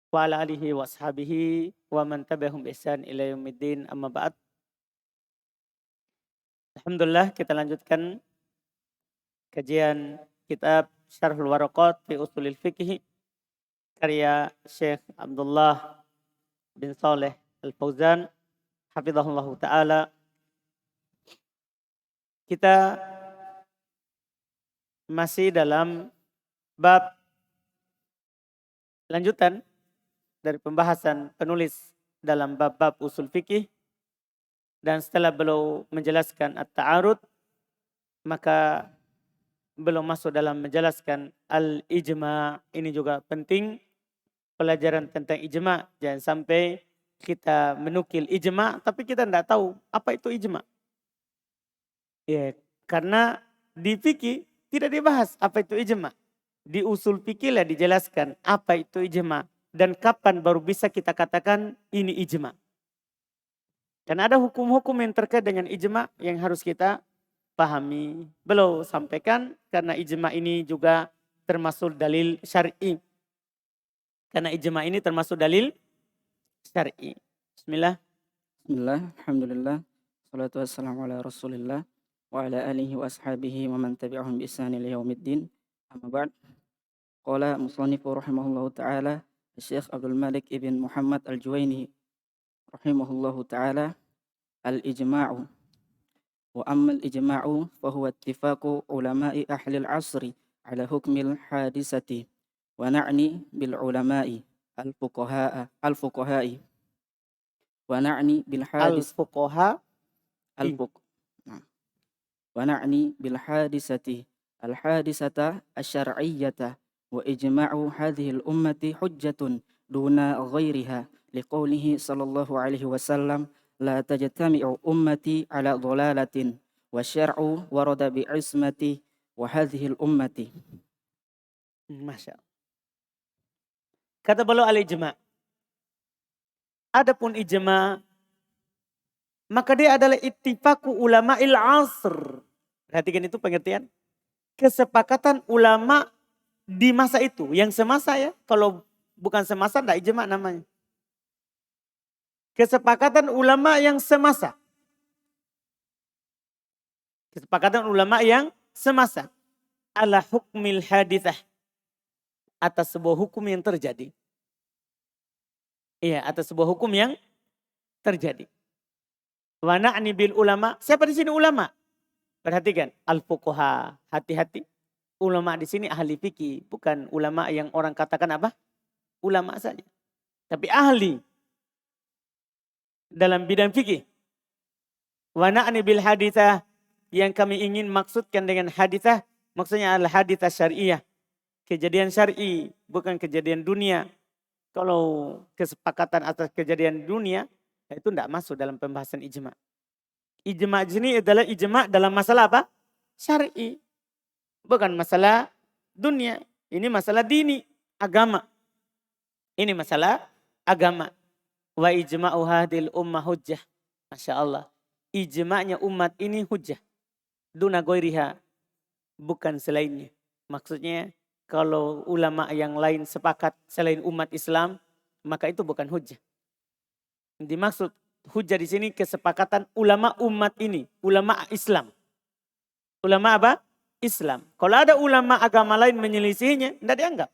wa ala alihi wa ashabihi wa man tabi'ahum bi ihsan ila yaumiddin, amma ba'd. Alhamdulillah, kita lanjutkan kajian kitab Syarhul Waraqat fi Ushulil Fiqh karya Syekh Abdullah bin Saleh Al-Fauzan hafizahullahu taala. Kita masih dalam bab lanjutan dari pembahasan penulis dalam bab-bab usul fikih, dan setelah beliau menjelaskan at-ta'arud, maka belum masuk dalam menjelaskan al-ijma'. Ini juga penting, pelajaran tentang ijma'. Jangan sampai kita menukil ijma' tapi kita tidak tahu apa itu ijma'. Ya, karena di fikih tidak dibahas apa itu ijma'. Di usul fikih lah dijelaskan apa itu ijma' dan kapan baru bisa kita katakan ini ijma'. Karena ada hukum-hukum yang terkait dengan ijma' yang harus kita pahami. Beliau sampaikan karena ijma' ini juga termasuk dalil syar'i. Karena ijma' ini termasuk dalil syar'i. Bismillah. Bismillah, alhamdulillah, salatu wassalamu ala rasulillah wa ala alihi wa ashabihi wa man tabi'ahum bi ihsan ila yaumiddin. Amma ba'd. Qala musannifu rahimahullahu ta'ala Syekh Abdul Malik ibn Muhammad Al-Juwaini rahimahullahu ta'ala, al-ijma'u wa amma al-ijma'u fa huwa ittifaqu ulama'i ahli al-'asri ala hukmil hadisati wa na'ni bil ulama'i al-fuqaha'i wa na'ni bil hadis Al-fuqaha. al-fuq nah. wa na'ni bil hadisati al-hadisata asy-syar'iyyata wa ijma'u hadhihi al-ummati hujjatun duna ghairiha liqaulihi sallallahu alaihi wasallam la tajtami'u ummati ala dhalalatin wa syar'u warada bi ismati wa hadhihi al-ummati. Masya Allah. Kata beliau al-ijma'. Adapun ijma', maka dia adalah ittifaqu ulama'il asr. Perhatikan itu pengertian. Kesepakatan ulama di masa itu. Yang semasa ya. Kalau bukan semasa tidak ijma' namanya. Kesepakatan ulama yang semasa. Kesepakatan ulama yang semasa. Ala hukmil hadithah. Atas sebuah hukum yang terjadi. Iya, atas sebuah hukum yang terjadi. Wa na'ni bil ulama. Siapa di sini ulama? Perhatikan, al-fuqaha. Hati-hati. Ulama di sini ahli fikih, bukan ulama yang orang katakan apa? Ulama saja. Tapi ahli dalam bidang fikih. Wa na'ni bil hadithah, yang kami ingin maksudkan dengan hadithah, maksudnya adalah hadithah syariah. Kejadian syar'i, bukan kejadian dunia. Kalau kesepakatan atas kejadian dunia, itu tidak masuk dalam pembahasan ijma'. Ijma' di sini adalah ijma' dalam masalah apa? Syar'i. Bukan masalah dunia. Ini masalah dini, agama. Ini masalah agama. Wa ijma'u hadil ummah hujjah. Masya Allah. Ijma'nya umat ini hujjah. Duna goiriha. Bukan selainnya. Maksudnya kalau ulama yang lain sepakat selain umat Islam, maka itu bukan hujjah. Dimaksud hujjah di sini kesepakatan ulama umat ini. Ulama Islam. Ulama apa? Islam. Kalau ada ulama agama lain menyelisihinya, tidak dianggap.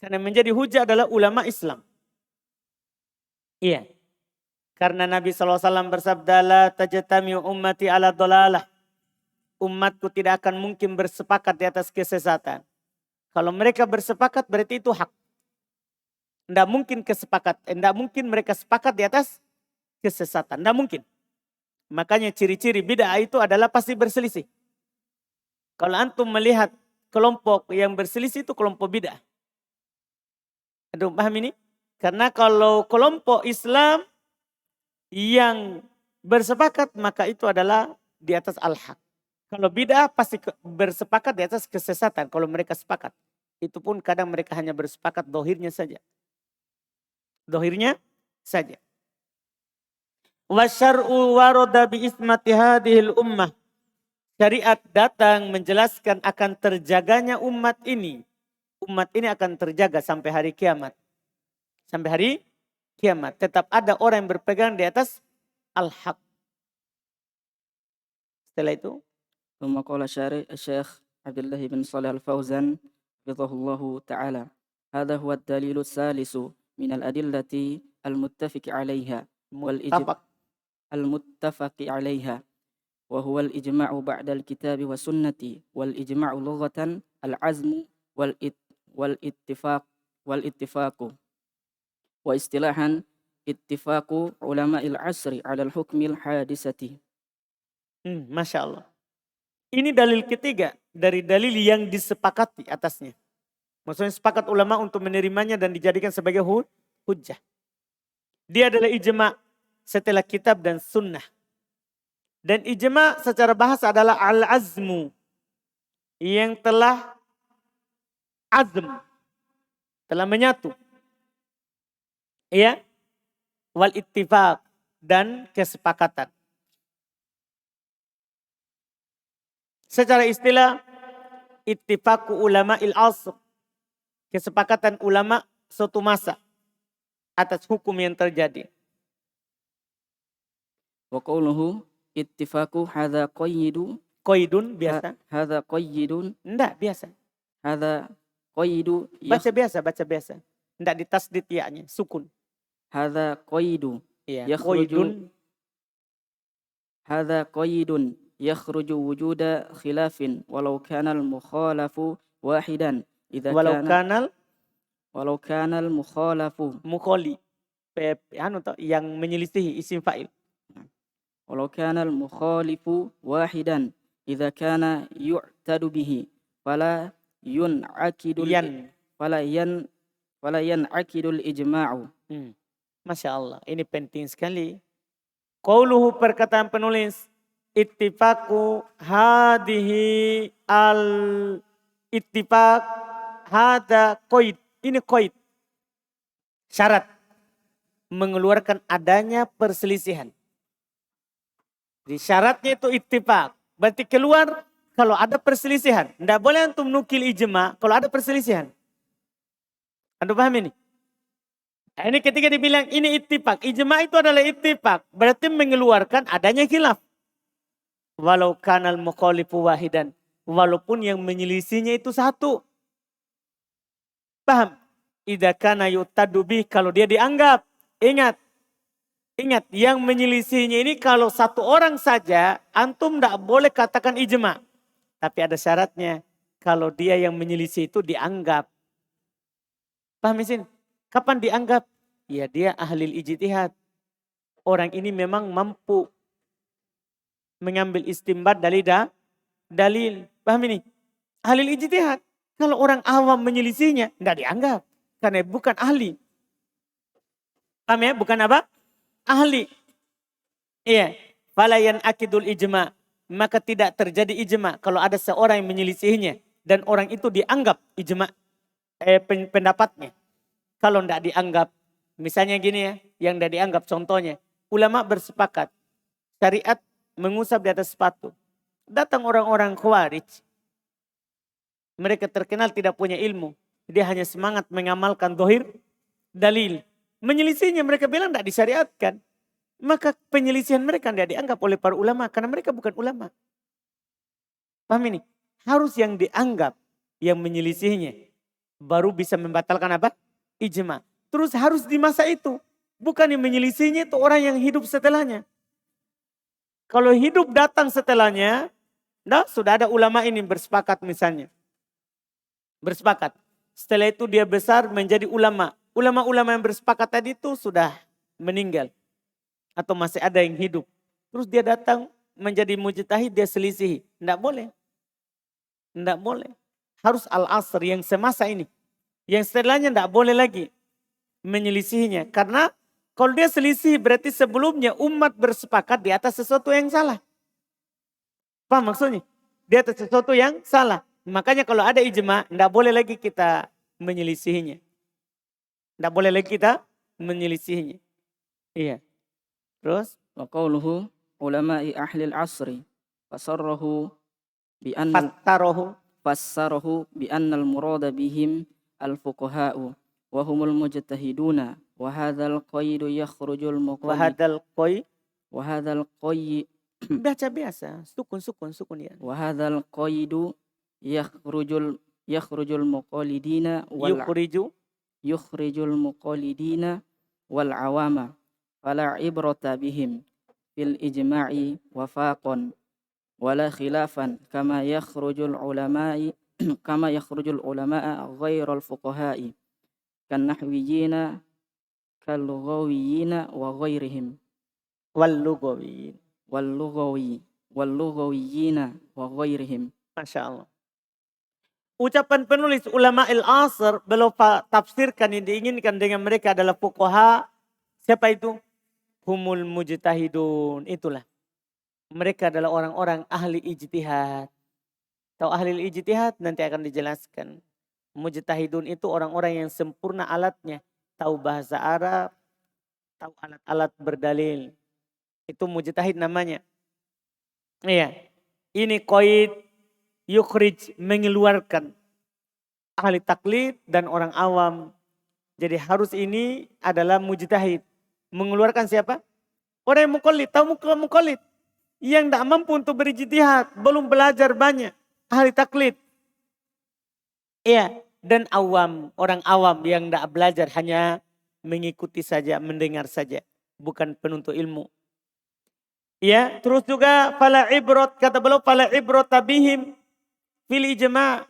Karena menjadi hujah adalah ulama Islam. Iya. Karena Nabi SAW bersabda, la tajtami'u ummati ala dhalalah. Umatku tidak akan mungkin bersepakat di atas kesesatan. Kalau mereka bersepakat berarti itu hak. Tidak mungkin mereka sepakat di atas kesesatan. Tidak mungkin. Makanya ciri-ciri bid'ah itu adalah pasti berselisih. Kalau antum melihat kelompok yang berselisih itu kelompok bid'ah. Antum paham ini? Karena kalau kelompok Islam yang bersepakat maka itu adalah di atas al-haq. Kalau bid'ah pasti bersepakat di atas kesesatan kalau mereka sepakat. Itu pun kadang mereka hanya bersepakat dohirnya saja. Dohirnya saja. Wa syar'u warada bi ismati hadhil ummah. Syariat datang menjelaskan akan terjaganya umat ini. Umat ini akan terjaga sampai hari kiamat. Sampai hari kiamat. Tetap ada orang yang berpegang di atas al-haq. Setelah itu, ثم قال الشيخ عبد الله بن صالح الفوزان حفظه الله تعالى: هذا هو الدليل الثالث من الأدلة المتفق عليها muttafaq. المتفق عليها، وهو الإجماع بعد الكتاب والسنة. والإجماع لغة العزم والاتفاق، واصطلاحا اتفاق علماء العصر على الحكم الحادثة. Masya Allah. Ini dalil ketiga dari dalil yang disepakati atasnya. Maksudnya sepakat ulama untuk menerimanya dan dijadikan sebagai hujjah. Dia adalah ijma' setelah kitab dan sunnah. Dan ijma' secara bahasa adalah al-azmu. Yang telah azm. Telah menyatu. Ya. Wal ittifaq. Dan kesepakatan. Secara istilah, ittifaqu ulama'il asr. Kesepakatan ulama suatu masa atas hukum yang terjadi. Wa qawluhu ittifaqu hadza qayyidu. Qaidun biasa. Hadza qayyidun. Enggak, biasa. Hadza qayyidu. Baca biasa. Enggak ditasdid ya-nya, sukun. Hadza qayyidu. Iya, qaidun. Hadza qayyidun yakhruju wujuda khilafin walau kana al-mukhalafu wahidan. Walau kana al-mukhalafu mukhali yang menyelisihi isim fa'il. Walau kana al-mukhalifu wahidan idza kana yu'tadu bihi fala yun'akidu fala yan'akidu al-ijma'u. Masya Allah, ini penting sekali. Qauluhu, perkataan penulis, ittifaqu hadhihi al-ittifaq hada qaid. Ini qaid. Syarat mengeluarkan adanya perselisihan. Jadi syaratnya itu ittifaq. Berarti keluar kalau ada perselisihan. Tidak boleh antum nukil ijma kalau ada perselisihan. Anda paham ini? Nah, ini ketika dibilang ini ittifaq. Ijma itu adalah ittifaq. Berarti mengeluarkan adanya khilaf. Walau kanal mukhalifu wahidan. Walaupun yang menyelisihinya itu satu. Paham? Idza kana yu'tadu bih, kalau dia dianggap. Ingat, yang menyelisihinya ini kalau satu orang saja, antum tidak boleh katakan ijma. Tapi ada syaratnya, kalau dia yang menyelisih itu dianggap. Paham isin? Kapan dianggap? Ya dia ahli ijtihad. Orang ini memang mampu mengambil istimbat dari dalil. Paham ini? Ahli ijtihad. Kalau orang awam menyelisihinya, tidak dianggap. Karena bukan ahli. Paham ya? Bukan apa? Ahli. Iya. Falayan akidul ijma. Maka tidak terjadi ijma kalau ada seorang yang menyelisihinya. Dan orang itu dianggap ijma pendapatnya. Kalau tidak dianggap. Misalnya gini ya. Yang tidak dianggap contohnya. Ulama bersepakat. Syariat mengusap di atas sepatu. Datang orang-orang khawarij. Mereka terkenal tidak punya ilmu. Dia hanya semangat mengamalkan dohir dalil. Menyelisihinya mereka bilang tidak disyariatkan. Maka penyelisihan mereka tidak dianggap oleh para ulama. Karena mereka bukan ulama. Paham ini? Harus yang dianggap yang menyelisihinya. Baru bisa membatalkan apa? Ijma. Terus harus di masa itu. Bukan yang menyelisihinya itu orang yang hidup setelahnya. Kalau hidup datang setelahnya. Nah, sudah ada ulama ini bersepakat misalnya. Bersepakat. Setelah itu dia besar menjadi ulama. Ulama-ulama yang bersepakat tadi itu sudah meninggal. Atau masih ada yang hidup. Terus dia datang menjadi mujtahid, dia selisihi. Tidak boleh. Tidak boleh. Harus al-asr yang semasa ini. Yang setelahnya tidak boleh lagi menyelisihinya. Karena kalau dia selisih berarti sebelumnya umat bersepakat di atas sesuatu yang salah. Paham maksudnya? Di atas sesuatu yang salah. Makanya kalau ada ijma, tidak boleh lagi kita menyelisihinya. Tidak boleh lagi kita menyelisihinya. Iya. Terus? Wa qawluhu ulama'i ahli al-asri fassarahu bi anna al-murada bihim al-fuqaha'u wa humul mujtahiduna وهذا القيد يخرج المقلد Wahadal koi. وهذا القيد Baca biasa. Sukun ya. وهذا القيد يخرج المقلدين يخرج المقلدين والعوام فلا عبرة بهم في الإجماع وفاقا ولا خلافا كما يخرج العلماء غير الفقهاء كالنحويين كاللغويين وغيرهم Wal-lugawiyin. واللغويين وغيرهم. Masya Allah. Ucapan penulis ulama al-asr belum tafsirkan yang diinginkan dengan mereka adalah fuqaha. Siapa itu? Humul mujtahidun. Itulah. Mereka adalah orang-orang ahli ijtihad. Tahu ahli ijtihad? Nanti akan dijelaskan. Mujtahidun itu orang-orang yang sempurna alatnya. Tahu bahasa Arab. Tahu alat-alat berdalil. Itu mujtahid namanya. Iya. Ini qaid yukhrij, mengeluarkan ahli taklid dan orang awam. Jadi harus ini adalah mujtahid. Mengeluarkan siapa? Orang yang muqallid. Tahu muqallid? Yang tidak mampu untuk berijtihad. Belum belajar banyak. Ahli taklid. Iya. Dan awam. Orang awam yang tidak belajar. Hanya mengikuti saja. Mendengar saja. Bukan penuntut ilmu. Ya, terus juga fala ibrot, kata beliau fala ibrot tabihim fil ijma'.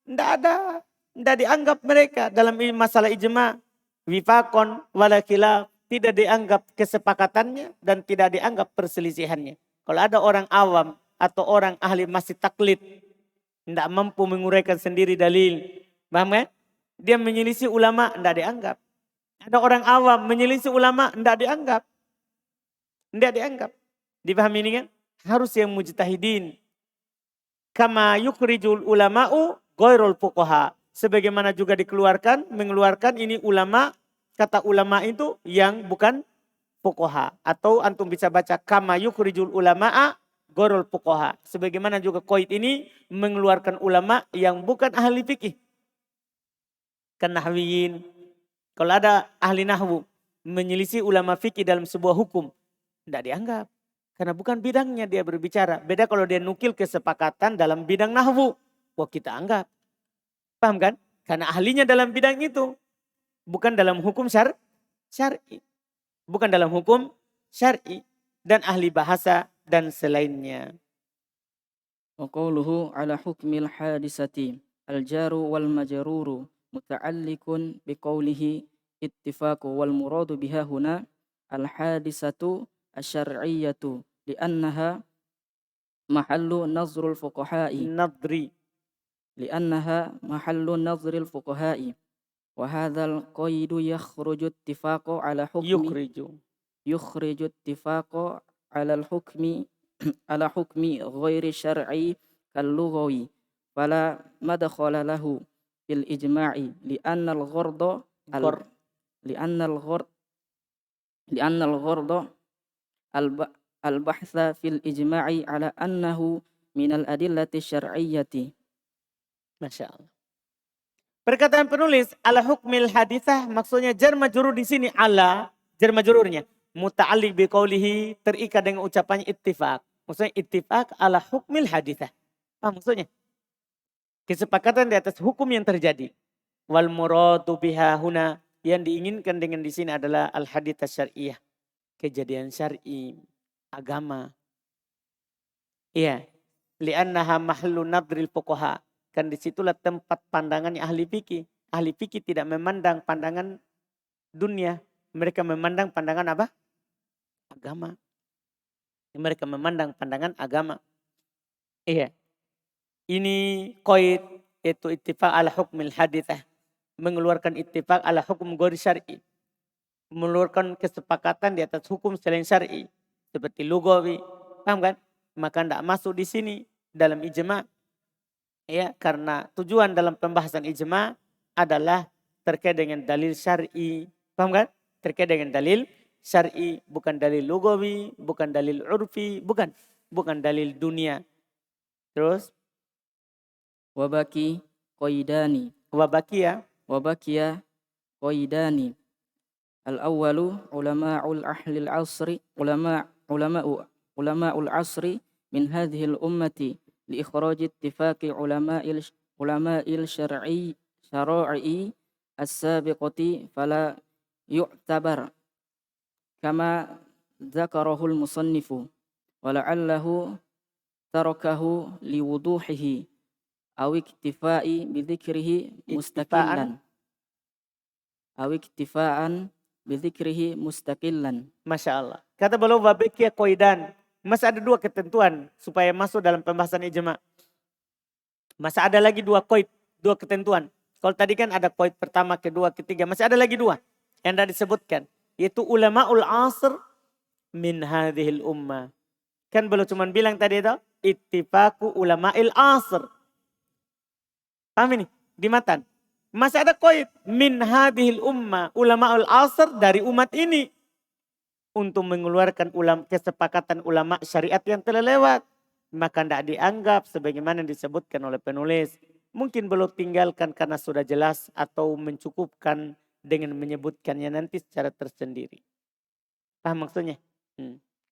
Tidak dianggap mereka dalam masalah ijma'. Wifakon wala khilaf, tidak dianggap kesepakatannya dan tidak dianggap perselisihannya. Kalau ada orang awam atau orang ahli masih taklid, tidak mampu menguraikan sendiri dalil, paham kan? Dia menyelisih ulama, tidak dianggap. Ada orang awam menyelisih ulama, tidak dianggap. Tidak dianggap. Dipahami ini kan? Harus yang mujtahidin. Kama yukhrijul ulama'u ghairul fuqaha. Sebagaimana juga mengeluarkan ini ulama, kata ulama itu yang bukan fuqaha. Atau antum bisa baca kama yukhrijul ulama'a ghairul fuqaha. Sebagaimana juga qaid ini mengeluarkan ulama yang bukan ahli fikih. Kan nahwiyin. Kalau ada ahli nahwu menyelisih ulama fikih dalam sebuah hukum, tidak dianggap. Karena bukan bidangnya dia berbicara. Beda kalau dia nukil kesepakatan dalam bidang nahwu. Wah kita anggap. Paham kan? Karena ahlinya dalam bidang itu. Bukan dalam hukum syar'i. Bukan dalam hukum syar'i. Dan ahli bahasa dan selainnya. Wa qawluhu ala hukmil hadisati al-jaru wal majruru muta'alliqun biqawlihi ittifaqu wal muradu biha huna al-hadisatu asy-syar'iyyatu li'annaha mahallu nazrul fuqaha'i wa hadzal qaidu yakhruju ittifaqu ala hukmi yukhriju ittifaqu ala al-hukmi ala hukmi ghairi syar'i kal lughawi fala madkhala lahu fil ijma'i li'anna al-gharda al-bahtha fil ijma'i ala annahu minal adillati syar'iyyati. Masya Allah. Perkataan penulis ala hukmil hadithah maksudnya jar majrur di sini ala jar majrurnya muta'alliq biqaulihi terikat dengan ucapannya ittifaq. Maksudnya ittifaq ala hukmil hadithah. Apa maksudnya? Kesepakatan di atas hukum yang terjadi. Wal muradu biha huna, yang diinginkan dengan di sini adalah al hadithah syar'iyah. Kejadian syar'i, agama. Iya. Li'annaha mahlu nadril fuqaha. Kan disitulah tempat pandangannya ahli fikih. Ahli fikih tidak memandang pandangan dunia. Mereka memandang pandangan apa? Agama. Mereka memandang pandangan agama. Iya. Ini qaid yaitu ittifaq ala hukmil hadithah. Mengeluarkan ittifaq ala hukum ghairi syar'i. Mengeluarkan kesepakatan di atas hukum selain syar'i. Seperti lugawi. Paham kan? Maka tidak masuk di sini dalam ijma'. Ya, karena tujuan dalam pembahasan ijma' adalah terkait dengan dalil syar'i. Paham kan? Terkait dengan dalil syar'i, bukan dalil lugawi, bukan dalil urfi, bukan dalil dunia. Terus Wabaki qaidani wabakia qaidani Al-awwalu ulama'ul ahlil asri ulama'ul asri min hadhil ummati li ikhraj ittifaqi ulama'il syara'i as-sabiqati fala yu'tabar kama dzakarahul musannifu wa la'allahu tarakahu liwuduhihi aw iktifai bi dzikrihi mustaqillan aw iktifaan bi dzikrihi mustaqillan. Masya Allah. Kata beliau wabikia koidan. Masih ada dua ketentuan supaya masuk dalam pembahasan ijma. Masih ada lagi dua ketentuan. Kalau tadi kan ada koid pertama, kedua, ketiga. Masih ada lagi dua yang dah disebutkan. Yaitu ulama'ul asr min hadhil ummah. Kan belum cuma bilang tadi itu. Ittifaku ulama'il asr. Paham ini? Di matan. Masih ada koid. Min hadhil ummah. Ulama'ul asr dari umat ini. Untuk mengeluarkan kesepakatan ulama syariat yang telah lewat. Maka tidak dianggap sebagaimana disebutkan oleh penulis. Mungkin belum tinggalkan karena sudah jelas atau mencukupkan dengan menyebutkannya nanti secara tersendiri. Paham maksudnya?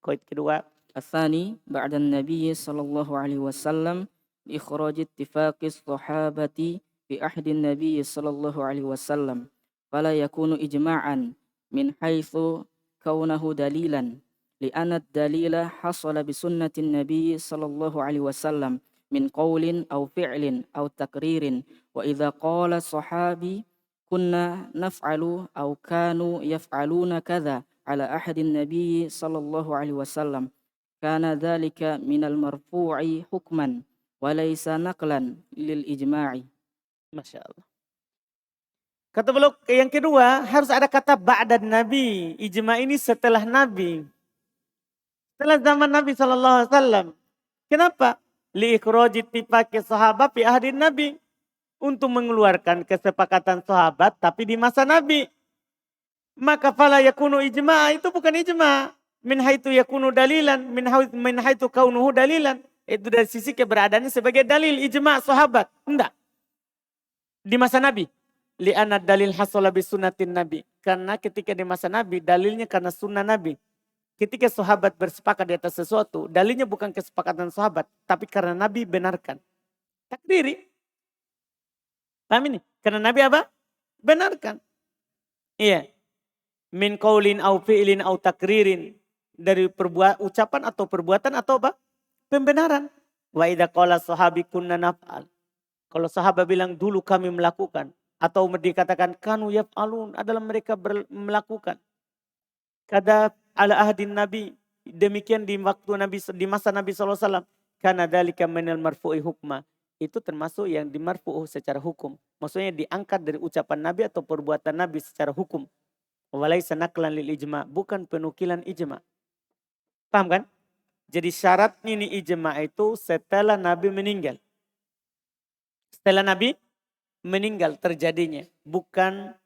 Koid kedua. Atsani ba'da an-nabiy sallallahu alaihi wasallam bi ikhraj ittifaqi sahabati fi ahdi an-nabiy sallallahu alaihi wasallam fala yakunu ijma'an min haitsu kaunahu dalilan li'anna ad-dalila hasala bi sunnati an-nabiy sallallahu alaihi wasallam min qawlin aw fi'lin aw takririn wa idza qala sahabi kunna naf'alu aw kanu yaf'aluna kadza ala ahdi an-nabiy sallallahu alaihi wasallam kana dzalika minal marfu'i hukman wa laysa naqlan lil ijma'i. Masya Allah. Kata beliau yang kedua harus ada kata ba'dan nabi. Ijma ini setelah nabi. Setelah zaman Nabi SAW. Kenapa? Liikroji tipaki sahabat fi ahdin nabi. Untuk mengeluarkan kesepakatan sahabat tapi di masa nabi. Maka fala yakunu ijma itu bukan ijma. Min haitu yakunu dalilan. Min haitu kaunuhu dalilan. Itu dari sisi keberadaannya sebagai dalil ijma sahabat. Enggak. Di masa nabi. Li'anad dalil hasala bi sunnatin nabi. Karena ketika di masa nabi dalilnya karena sunnah nabi. Ketika sahabat bersepakat di atas sesuatu, dalilnya bukan kesepakatan sahabat, tapi karena Nabi benarkan. Takdiri. Paham ini? Karena Nabi apa? Benarkan. Iya. Min qaulin au fi'lin au takririn. Dari ucapan atau perbuatan atau apa? Pembenaran. Wa idza qala sahabi kunna naf'al. Kalau sahabat bilang dulu kami melakukan. Atau dikatakan kanu yaf'alun adalah mereka melakukan. Kada ala ahdin Nabi. Demikian di waktu Nabi, di masa Nabi SAW. Karena dalika minal marfu'i hukma. Itu termasuk yang dimarfu'u secara hukum. Maksudnya diangkat dari ucapan Nabi atau perbuatan Nabi secara hukum. Walaysa naqlan lil ijma. Bukan penukilan ijma. Paham kan? Jadi syarat ini ijma itu setelah Nabi meninggal. Setelah Nabi meninggal terjadinya. Bukan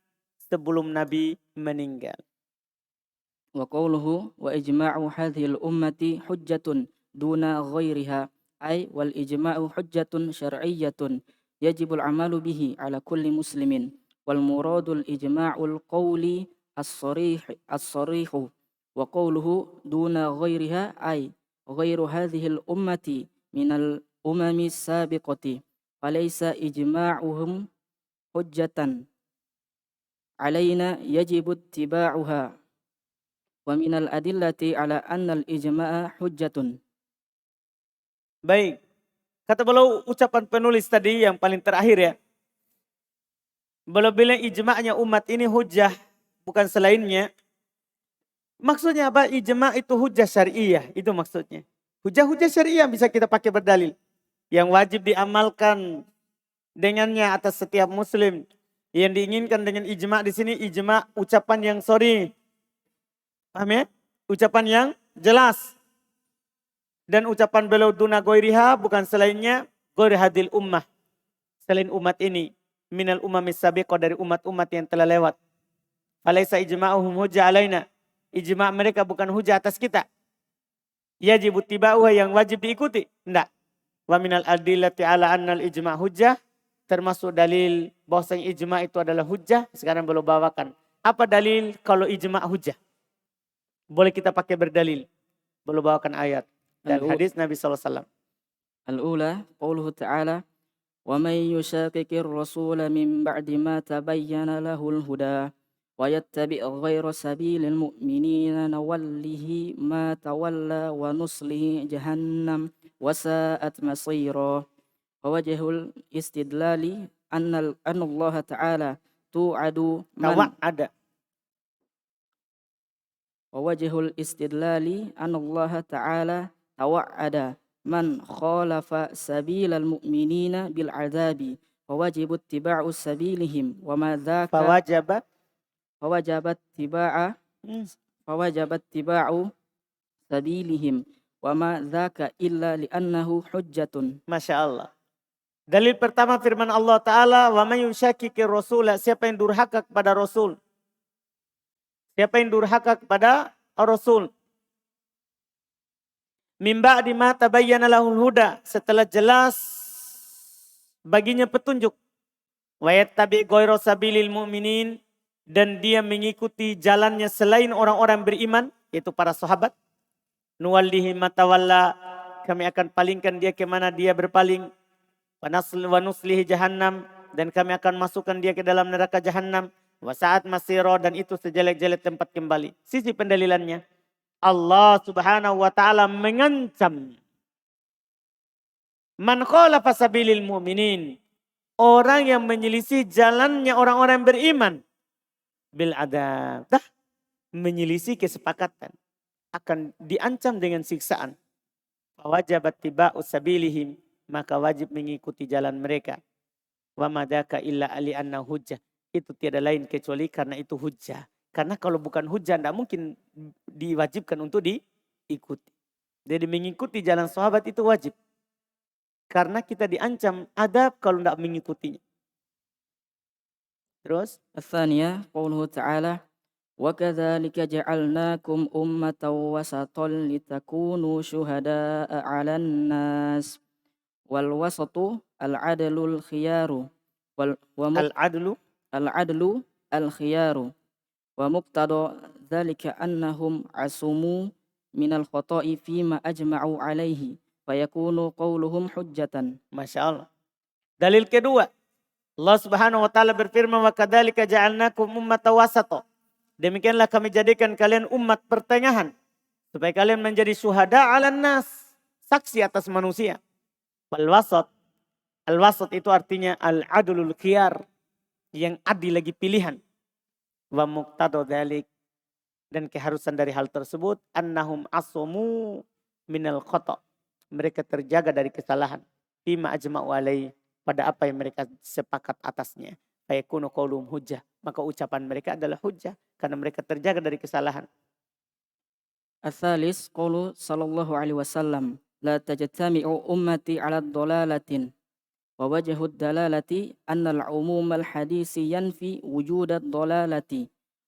sebelum Nabi meninggal. Wa qawluhu wa ijma'u hadhil ummati hujjatun duna ghairiha ay wal ijma'u hujjatun syar'iyyatun yajibul amalu bihi ala kulli muslimin wal muradul ijma'ul qawli as-sarihu wa qawluhu duna ghairiha ay ghairu hadhil ummati minal umami sabiqati falaysa ijma'uhum hujjatan alaina yajibu ittiba'uha wa minal adillati ala annal ijma'a hujjatun. Baik. Kata beliau ucapan penulis tadi yang paling terakhir ya. Beliau bilang ijma'nya umat ini hujjah. Bukan selainnya. Maksudnya apa? Ijma' itu hujjah syariah. Itu maksudnya. Hujjah-hujjah syariah bisa kita pakai berdalil. Yang wajib diamalkan dengannya atas setiap muslim. Yang diinginkan dengan ijma' di sini ijma' ucapan yang sorry. Paham ya? Ucapan yang jelas. Dan ucapan beliau duna goiriha bukan selainnya goiri hadil ummah. Selain umat ini. Minal umamis sabiqah dari umat-umat yang telah lewat. Falaysa ijma'uhum hujjah alaina. Ijma' mereka bukan hujjah atas kita. Yajib ittiba'uha yang wajib diikuti. Tidak. Wa minal adillati ala annal ijma' hujjah. Termasuk dalil bahwasanya ijma' itu adalah hujjah. Sekarang beliau bawakan. Apa dalil kalau ijma' hujjah? Boleh kita pakai berdalil. Boleh bawakan ayat dan hadis Nabi SAW. الأولى قوله تعالى ومن يشاقق الرسول من بعد ما تبين له الهدى ويتبع غير سبيل المؤمنين نوله ما تولى ونصله جهنم وساءت مصيرا ووجه الاستدلال أن الله تعالى توعد من Tawa'ada. ووجه الاستدلال أن الله تعالى توعد من خالف سبيل المؤمنين بالعذاب فوجب اتباع سبيلهم وما ذاك فوجب اتباع سبيلهم وما ذاك إلا لأنه حجة. Masya Allah. Dalil pertama firman Allah Ta'ala, wa man yushakkikir rasula, siapa yang durhaka kepada Rasul. Siapa yang durhaka kepada Rasul. Min ba'di ma tabayyana lahul huda, setelah jelas baginya petunjuk. Wa yattabi' ghayra sabilil mu'minin, dan dia mengikuti jalannya selain orang-orang beriman, yaitu para sahabat. Nuwallihi ma tawalla, kami akan palingkan dia kemana dia berpaling. Wa nuslihi jahannam, dan kami akan masukkan dia ke dalam neraka jahannam. Wa sa'at masiro, dan itu sejelek-jelek tempat kembali. Sisi pendalilannya, Allah Subhanahu wa taala mengancam man khalafa sabilil mu'minin, orang yang menyelisih jalannya orang-orang beriman, bil adab, menyelisih kesepakatan, akan diancam dengan siksaan. Wajabat tiba'u sabilihim, maka wajib mengikuti jalan mereka. Wa madaka illa ali anna hujjah, itu tiada lain kecuali karena itu hujjah. Karena kalau bukan hujjah tidak mungkin diwajibkan untuk diikuti. Jadi mengikuti jalan sahabat itu wajib. Karena kita diancam adab kalau tidak mengikutinya. Terus الثانية قوله تعالى وكذلك جعلناكم أمة وسطا لتكونوا شهداء على الناس والوسط العدل الخيار العدل الخيار ومقتضى ذلك أنهم عصموا من الخطأ فيما أجمعوا عليه فيكون قولهم حجة. Masya Allah. Dalil kedua, Allah Subhanahu wa taala berfirman, wa kadzalika ja'alnakum ummatan wasata. Demikianlah kami jadikan kalian umat pertengahan supaya kalian menjadi syuhada 'alan nas, saksi atas manusia. Wal wasat, al wasat itu artinya al adlul khiyar, yang adil lagi pilihan. Wa muqtada dzalik, dan keharusan dari hal tersebut annahum asamu minal khata, mereka terjaga dari kesalahan. Fima ajma'u alaihi, pada apa yang mereka sepakat atasnya. Fayakunu qauluhum hujjah, maka ucapan mereka adalah hujjah karena mereka terjaga dari kesalahan. الثالث قول صلى الله عليه وسلم لا تجتمع أمتي على ضلالة ووجه الدلالة أن العموم الحديث ينفي وجود الضلالة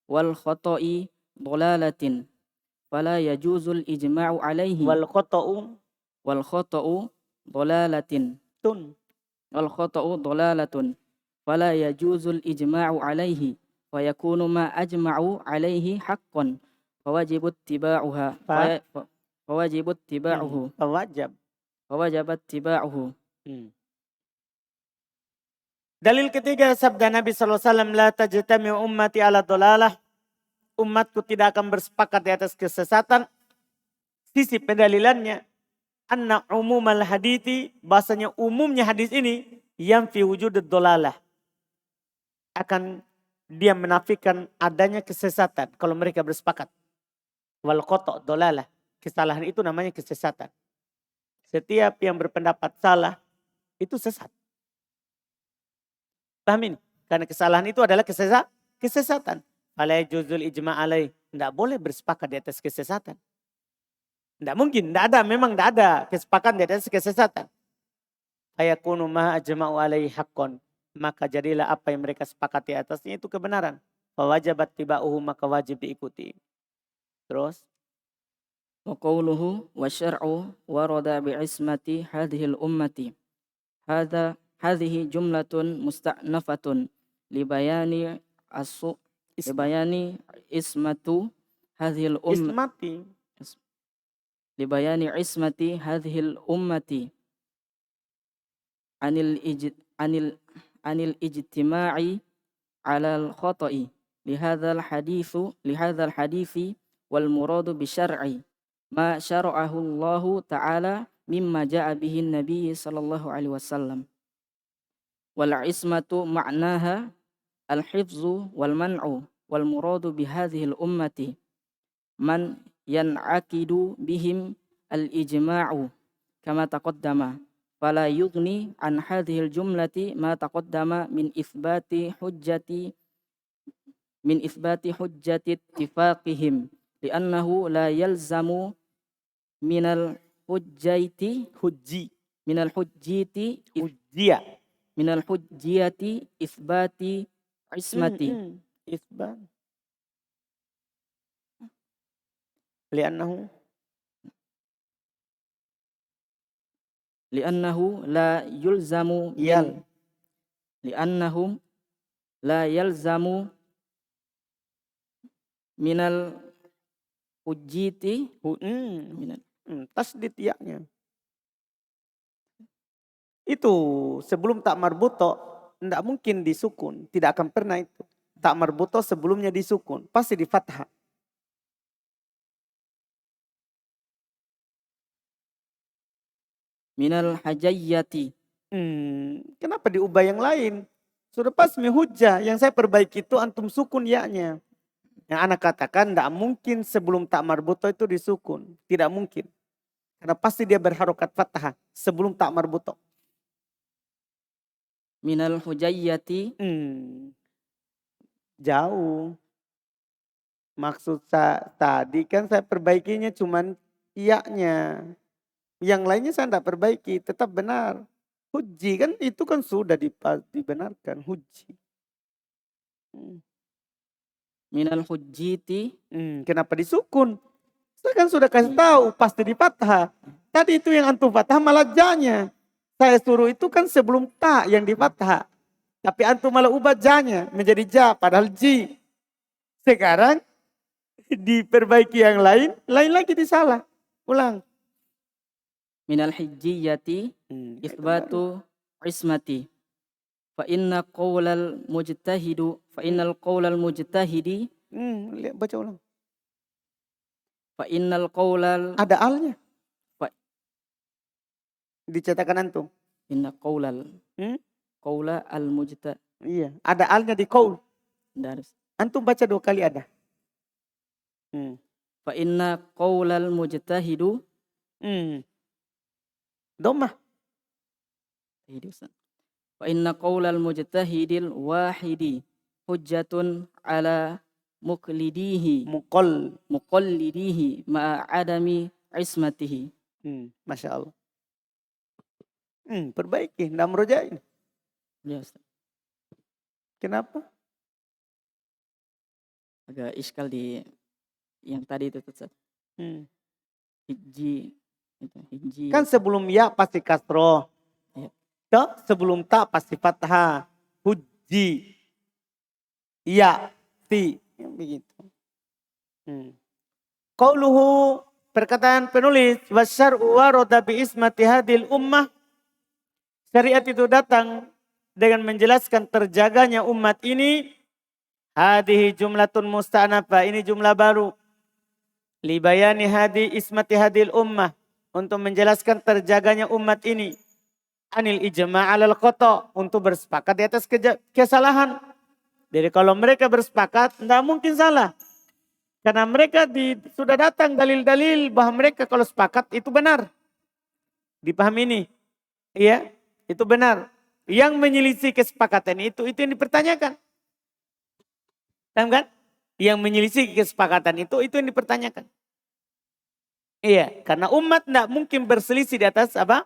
والخطأ ضلالة فلا يجوز الإجماع عليه والخطأ ضلالة فلا يجوز الإجماع عليه ويكون ما أجمعوا عليه حقا فوجب اتباعه. Dalil ketiga sabda Nabi SAW, la tajtami'u ummati ala dhalalah, umatku tidak akan bersepakat di atas kesesatan. Sisi pendalilannya, anna umumal hadithi, bahasanya umumnya hadis ini, yang fi wujud dhalalah, akan dia menafikan adanya kesesatan kalau mereka bersepakat. Wal khata' dhalalah, kesalahan itu namanya kesesatan. Setiap yang berpendapat salah itu sesat. Paham ini? Karena kesalahan itu adalah kesesatan. Fala yajuzul ijma' alaih, tidak boleh bersepakat di atas kesesatan. Tidak mungkin, memang tidak ada kesepakatan di atas kesesatan. Fayakunu ma ajma'u alaihi haqqan, maka jadilah apa yang mereka sepakati atasnya itu kebenaran. Fawajabat tiba'uhu, maka wajib diikuti. Terus wa qawluhu wa syar'u warada bi'ismati hadhil ummati hadhihi jumlatun musta'nafatun li bayani Ismat. libayani ismatu hadhil Ismati. libayani ismati hadhil ummati anil ijtima'i alal khata'i lihadzal hadithi wal muradu bisyar'i ma syara'ahu Allahu ta'ala mimma ja'a bihi Nabi sallallahu alaihi wasallam. Wal ismatu ma'naha al hifzu wal man'u wal muradu bi hadhil ummati man yan'aqidu bihim al ijma'u kama taqaddama fala yughni an hadhil jumlati ma taqaddama min ithbati hujjati ittifaqihim li'annahu la yalzamu minal hujjati Hujji. minal hujjiti Hujjia. minal hujjiyati itsbati ismati Isbat. Li'annahu. li'annahu la yulzamu Yal. li'annahum la yalzamu minal hujjiti minal Tasdid ya-nya. Itu sebelum tak marbuto, tidak mungkin disukun. Tidak akan pernah itu. Tak marbuto sebelumnya disukun. Pasti di fathah. minal hajayyati. Kenapa diubah yang lain? Sudah pas hujjah. Yang saya perbaiki itu antum sukun ya-nya. Yang anak katakan tidak mungkin sebelum tak marbuto itu disukun. Tidak mungkin. Karena pasti dia berharokat fathah sebelum tak marbuto. Minal hujayyati. Jauh. Maksud saya tadi kan saya perbaikinya cuman iya-nya. Yang lainnya saya tidak perbaiki, tetap benar. Hujji kan itu kan sudah dibenarkan, hujji. Minal hujjiti. Kenapa disukun? Saya kan sudah kasih tahu, pasti di fathah. Tadi itu yang antum fathah malah janya. Saya suruh itu kan sebelum ta yang di fathah. Tapi antum malah ubah janya menjadi ja, padahal ji. Sekarang diperbaiki yang lain lagi disalah. Ulang. Minal hijjiyati itsbatu ismati. Fa innal qawlal mujtahidi baca ulang. Fa innal qawlal ada alnya. Dicetakkan antum. Inna qawlal qawla al mujtahid. Iya, ada alnya di qaul. Antum baca 2 kali ada. Fa inna qawlal mujtahidu Domah. Fa inna qawlal mujtahidil wahidi hujjatun ala muqallidihi ma'adami ismatihi. Masya Allah. Perbaiki, tidak merojain. Ya, Ustaz. Kenapa? Agak iskal di yang tadi itu Ustaz. Hijji. Kan sebelum ya pasti kasroh. Ya. Sebelum tak pasti fathah. Hujji. Ya. Ti. Begitu. Qauluhu, perkataan penulis. Wasyar'u warada bi ismati hadil ummah. Syariat itu datang dengan menjelaskan terjaganya umat ini. Hadihi jumlatun musta'nafah. Ini jumlah baru. Libayani ismati hadil ummah. Untuk menjelaskan terjaganya umat ini. Anil ijma' alal khata. Untuk bersepakat di atas kesalahan. Jadi kalau mereka bersepakat, tidak mungkin salah. Karena mereka sudah datang dalil-dalil bahwa mereka kalau sepakat itu benar. Dipahami ini? Iya, itu benar. Yang menyelisih kesepakatan itu yang dipertanyakan. Paham kan? Yang menyelisih kesepakatan itu yang dipertanyakan. Iya, karena umat tidak mungkin berselisih di atas apa?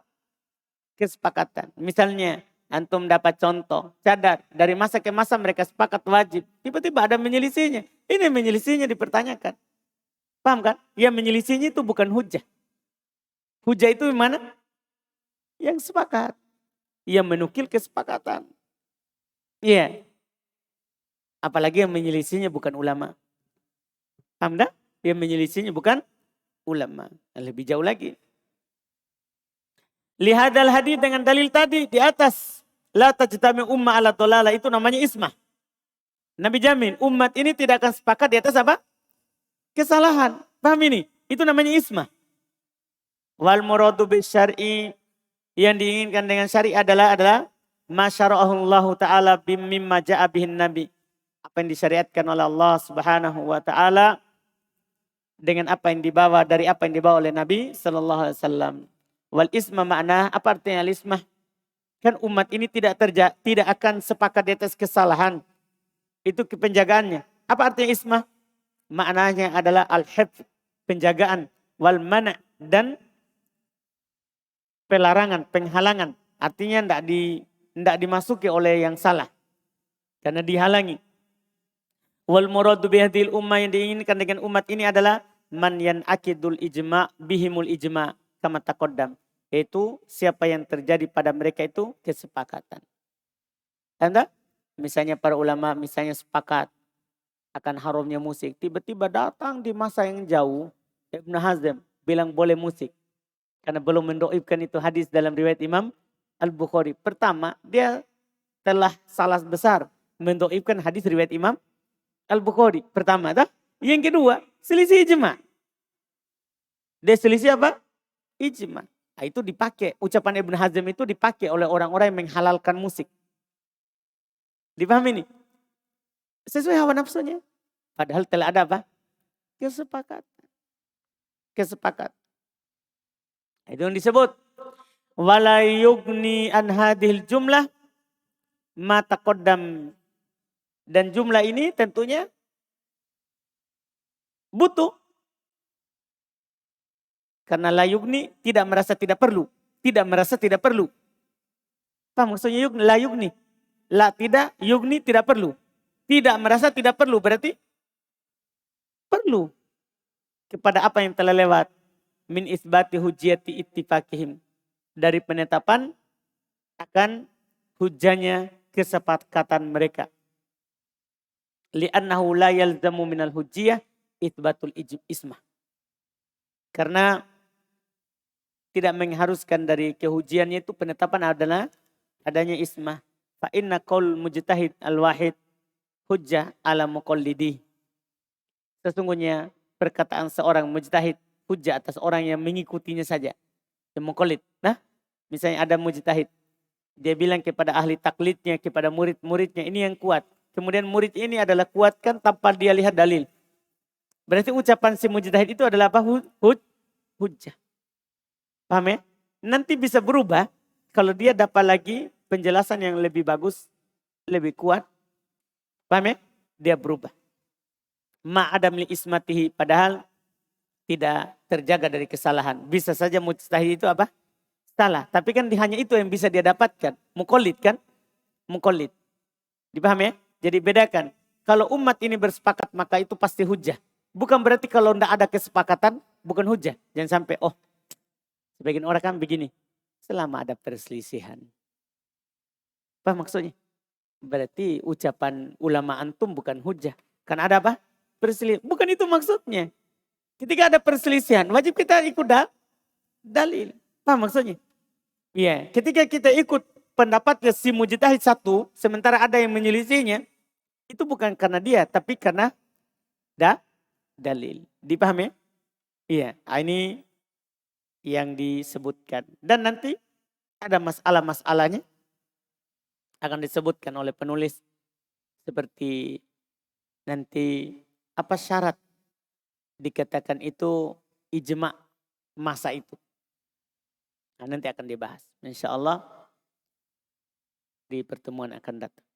Kesepakatan. Misalnya, antum dapat contoh, cadar. Dari masa ke masa mereka sepakat wajib. Tiba-tiba ada menyelisihnya. Ini menyelisihnya dipertanyakan. Paham kan? Yang menyelisihnya itu bukan hujah. Hujah itu mana? Yang sepakat. Yang menukil kesepakatan. Iya. Apalagi yang menyelisihinya bukan ulama. Paham dah? Yang menyelisihinya bukan ulama. Lebih jauh lagi. Lihadal hadis dengan dalil tadi di atas. La tajtami umma ala dolala, itu namanya ismah. Nabi jamin umat ini tidak akan sepakat di atas apa? Kesalahan. Paham ini? Itu namanya ismah. Wal muradu bisyar'i, yang diinginkan dengan syari adalah masyara'ahullahu ta'ala mimma ja'a bihin nabi. Apa yang disyariatkan oleh Allah Subhanahu wa taala dengan apa yang dibawa oleh Nabi sallallahu alaihi wasallam. Wal isma makna, apa artinya al ismah? Kan umat ini tidak akan sepakat di atas kesalahan. Itu penjagaannya. Apa artinya ismah? Maknanya adalah al-hifz, penjagaan, wal mana' dan pelarangan, penghalangan. Artinya tidak dimasuki oleh yang salah. Karena dihalangi. Wal muradu bihadil ummah, yang diinginkan dengan umat ini adalah man yan'akidul ijma' bihimul ijma' kama taqaddam. Yaitu siapa yang terjadi pada mereka itu kesepakatan. Anda? Misalnya para ulama misalnya sepakat akan haramnya musik. Tiba-tiba datang di masa yang jauh Ibn Hazm bilang boleh musik. Karena belum mendoibkan itu hadis dalam riwayat Imam Al-Bukhari. Pertama, dia telah salah besar mendoibkan hadis riwayat Imam Al-Bukhari. Pertama, tak? Yang kedua, selisih ijma. Dia selisih apa? Ijma. Nah, itu dipakai, ucapan Ibn Hazm itu dipakai oleh orang-orang yang menghalalkan musik. Dipahami ini? Sesuai hawa nafsunya. Padahal telah ada apa? Kesepakatan. Itu yang disebut. Wala yugni an hadhil jumlah ma taqaddam. Dan jumlah ini tentunya butuh. Karena la yugni tidak merasa tidak perlu. Tidak merasa tidak perlu. Apa maksudnya yugni? La yugni. La tidak, yugni tidak perlu. Tidak merasa tidak perlu berarti perlu. Kepada apa yang telah lewat. Min isbati hujjati ittifaqihim. Dari penetapan akan hujjahnya kesepakatan mereka. Li'annahu la yalzamu minal hujjiyah itsbatul ismah. Karena tidak mengharuskan dari kehujiannya itu penetapan adalah adanya ismah. Fa inna qaul mujtahid al-wahid hujjah ala muqallidi. Sesungguhnya perkataan seorang mujtahid hujjah atas orang yang mengikutinya saja. Yang muqallid. Nah, misalnya ada mujtahid. Dia bilang kepada ahli taklidnya, kepada murid-muridnya, ini yang kuat. Kemudian murid ini adalah kuatkan tanpa dia lihat dalil. Berarti ucapan si mujtahid itu adalah apa? Hujjah. Paham ya? Nanti bisa berubah kalau dia dapat lagi penjelasan yang lebih bagus, lebih kuat. Paham ya? Dia berubah. Ma'adam li ismatihi, padahal tidak terjaga dari kesalahan. Bisa saja mujtahid itu apa? Salah. Tapi kan hanya itu yang bisa dia dapatkan. Muqallid kan? Muqallid. Dipahami ya? Jadi bedakan. Kalau umat ini bersepakat maka itu pasti hujjah. Bukan berarti kalau tidak ada kesepakatan bukan hujjah. Jangan sampai sebagian orang kan begini. Selama ada perselisihan. Apa maksudnya? Berarti ucapan ulama antum bukan hujjah. Kan ada apa? Perselisihan. Bukan itu maksudnya. Ketika ada perselisihan wajib kita ikut dalil. Apa maksudnya? Iya. Ketika kita ikut pendapatnya si mujtahid satu. Sementara ada yang menyelisihinya. Itu bukan karena dia. Tapi karena dalil. Dipahami? Iya. Ini yang disebutkan. Dan nanti ada masalah-masalahnya akan disebutkan oleh penulis. Seperti nanti apa syarat dikatakan itu ijma' masa itu. Nah, nanti akan dibahas. Insya Allah di pertemuan akan datang.